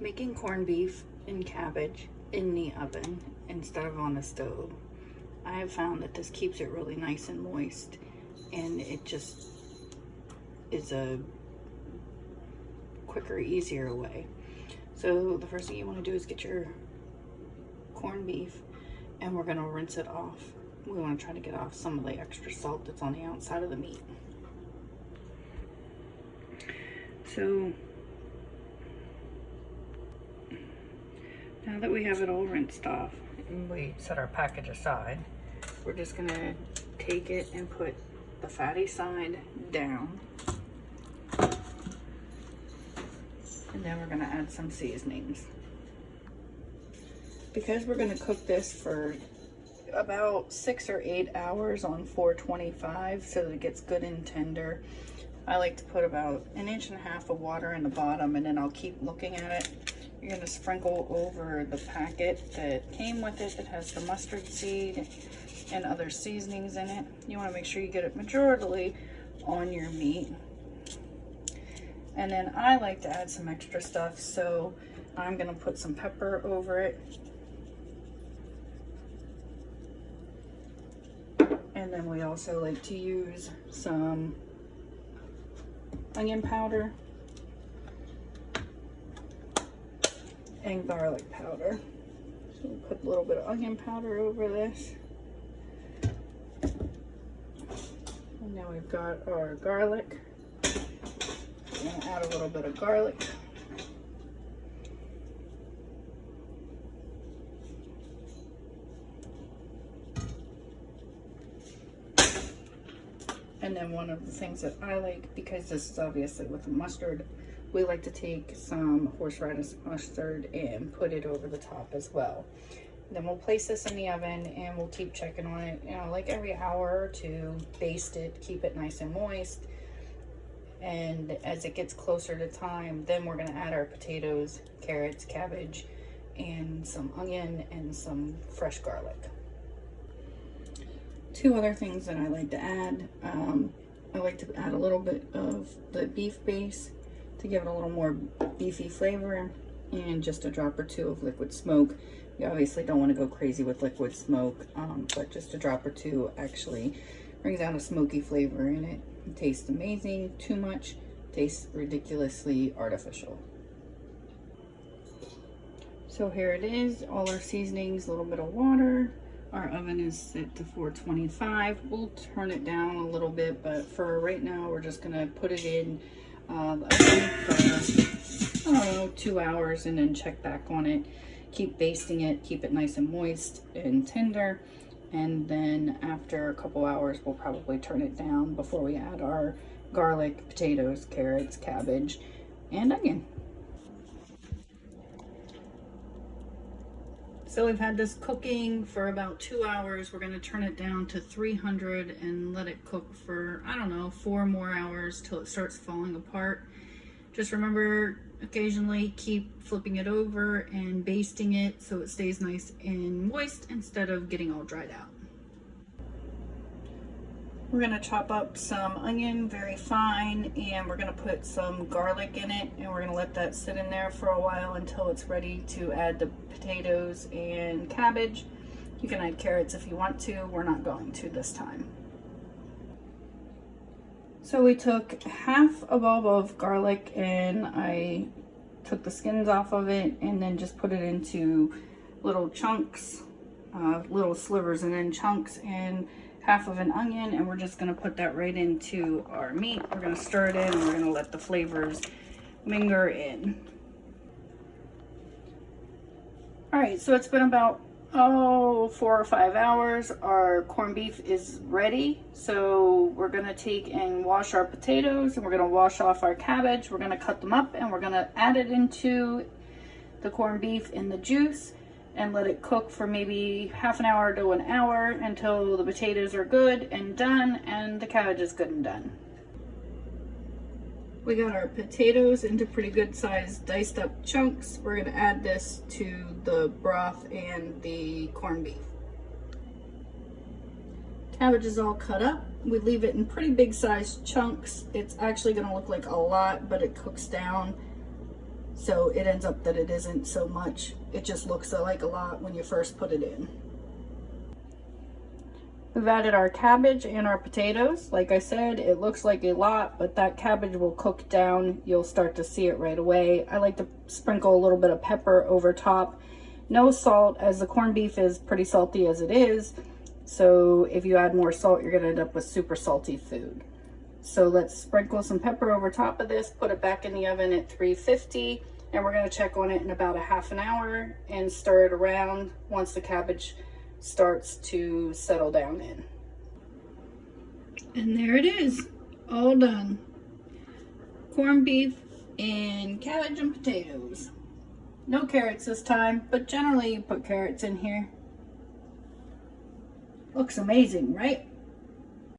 Making corned beef and cabbage in the oven instead of on the stove, I have found that this keeps it really nice and moist, and it just is a quicker, easier way. So the first thing you want to do is get your corned beef, and we're going to rinse it off. We want to try to get off some of the extra salt that's on the outside of the meat. So now that we have it all rinsed off and we set our package aside, we're just going to take it and put the fatty side down. And then we're going to add some seasonings. Because we're going to cook this for about 6 or 8 hours on 425 so that it gets good and tender, I like to put about 1.5 inches of water in the bottom, and then I'll keep looking at it. You're going to sprinkle over the packet that came with it that has the mustard seed and other seasonings in it. You want to make sure you get it majorly on your meat. And then I like to add some extra stuff, so I'm going to put some pepper over it. And then we also like to use some onion powder and garlic powder. So we'll put a little bit of onion powder over this. And now we've got our garlic. We're going to add a little bit of garlic. And then one of the things that I like, because this is obviously with the mustard, we like to take some horseradish mustard and put it over the top as well. And then we'll place this in the oven and we'll keep checking on it, you know, like every hour or two, baste it, keep it nice and moist. And as it gets closer to time, then we're gonna add our potatoes, carrots, cabbage, and some onion and some fresh garlic. Two other things that I like to add. I like to add a little bit of the beef base to give it a little more beefy flavor, and just a drop or two of liquid smoke. You obviously don't want to go crazy with liquid smoke, but just a drop or two actually brings out a smoky flavor in it. It tastes amazing. Too much tastes ridiculously artificial. So here it is, all our seasonings, a little bit of water. Our oven is set to 425. We'll turn it down a little bit, but for right now, we're just gonna put it in the oven for, I don't know, 2 hours, and then check back on it. Keep basting it, keep it nice and moist and tender. And then after a couple hours, we'll probably turn it down before we add our garlic, potatoes, carrots, cabbage, and onion. So we've had this cooking for about 2 hours. We're gonna turn it down to 300 and let it cook for, I don't know, 4 more hours till it starts falling apart. Just remember, occasionally keep flipping it over and basting it so it stays nice and moist instead of getting all dried out. We're gonna chop up some onion very fine, and we're gonna put some garlic in it, and we're gonna let that sit in there for a while until it's ready to add the potatoes and cabbage. You can add carrots if you want to. We're not going to this time. So we took half a bulb of garlic, and I took the skins off of it and then just put it into little chunks, little slivers and then chunks, and half of an onion, and we're just gonna put that right into our meat. We're gonna stir it in, and we're gonna let the flavors linger in. All right, so it's been about 4 or 5 hours. Our corned beef is ready. So we're gonna take and wash our potatoes, and we're gonna wash off our cabbage. We're gonna cut them up, and we're gonna add it into the corned beef in the juice and let it cook for maybe half an hour to an hour until the potatoes are good and done and the cabbage is good and done. We got our potatoes into pretty good sized diced up chunks. We're gonna add this to the broth and the corned beef. Cabbage is all cut up. We leave it in pretty big sized chunks. It's actually gonna look like a lot, but it cooks down So it ends up that it isn't so much. It just looks like a lot when you first put it in. We've added our cabbage and our potatoes. Like I said, it looks like a lot, but that cabbage will cook down. You'll start to see it right away. I like to sprinkle a little bit of pepper over top. No salt, as the corned beef is pretty salty as it is. So if you add more salt, you're gonna end up with super salty food. So let's sprinkle some pepper over top of this, put it back in the oven at 350, and we're gonna check on it in about a half an hour and stir it around once the cabbage starts to settle down in. And there it is, all done. Corned beef and cabbage and potatoes. No carrots this time, but generally you put carrots in here. Looks amazing, right?